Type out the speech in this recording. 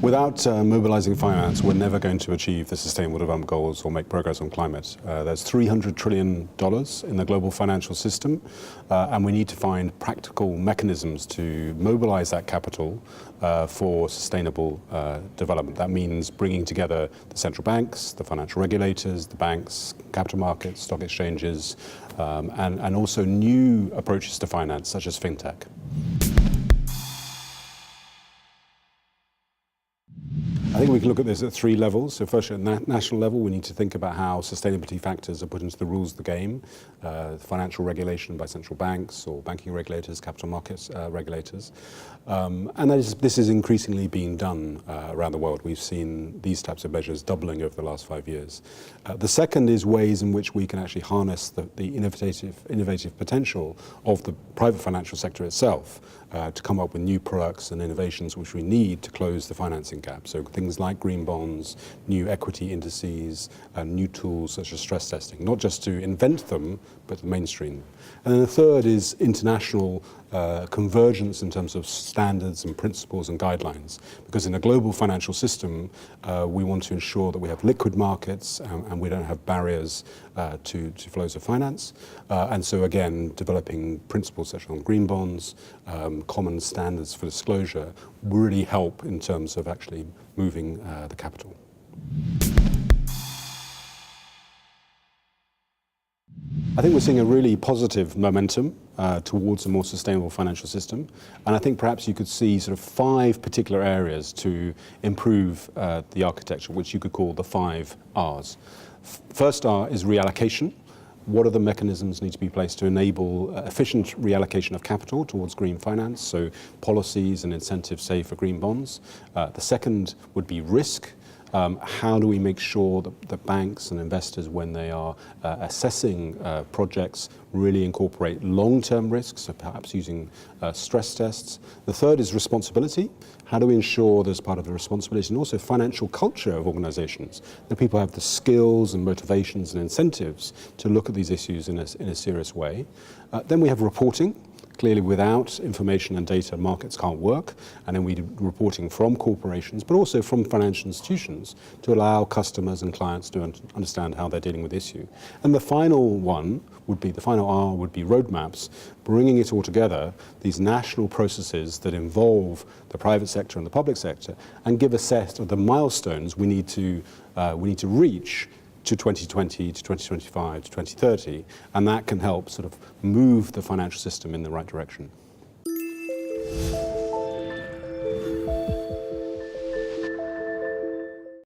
Without mobilizing finance, we're never going to achieve the Sustainable Development Goals or make progress on climate. There's $300 trillion in the global financial system, and we need to find practical mechanisms to mobilize that capital for sustainable development. That means bringing together the central banks, the financial regulators, the banks, capital markets, stock exchanges, and also new approaches to finance, such as fintech. I think we can look at this at three levels. So first, at national level, we need to think about how sustainability factors are put into the rules of the game, financial regulation by central banks or banking regulators, capital markets regulators. And this is increasingly being done around the world. We've seen these types of measures doubling over the last 5 years. The second is ways in which we can actually harness the innovative potential of the private financial sector itself to come up with new products and innovations which we need to close the financing gap. So things like green bonds, new equity indices, and new tools such as stress testing, not just to invent them, but to mainstream. And then the third is international convergence in terms of standards and principles and guidelines. Because in a global financial system, we want to ensure that we have liquid markets and we don't have barriers to flows of finance. And so again, developing principles such as green bonds, common standards for disclosure really help in terms of actually moving the capital. I think we're seeing a really positive momentum towards a more sustainable financial system. And I think perhaps you could see sort of 5 particular areas to improve the architecture, which you could call the 5 Rs. First R is reallocation. What are the mechanisms need to be placed to enable efficient reallocation of capital towards green finance? So policies and incentives, say, for green bonds. The second would be risk. How do we make sure that the banks and investors, when they are assessing projects, really incorporate long-term risks, so perhaps using stress tests? The third is responsibility. How do we ensure there's part of the responsibility and also financial culture of organizations, that people have the skills and motivations and incentives to look at these issues in a serious way? Then we have reporting. Clearly, without information and data, markets can't work. And then we do reporting from corporations, but also from financial institutions to allow customers and clients to understand how they're dealing with the issue. And the final one would be, the final R would be roadmaps, bringing it all together, these national processes that involve the private sector and the public sector, and give a set of the milestones we need to reach to 2020, to 2025, to 2030, and that can help sort of move the financial system in the right direction.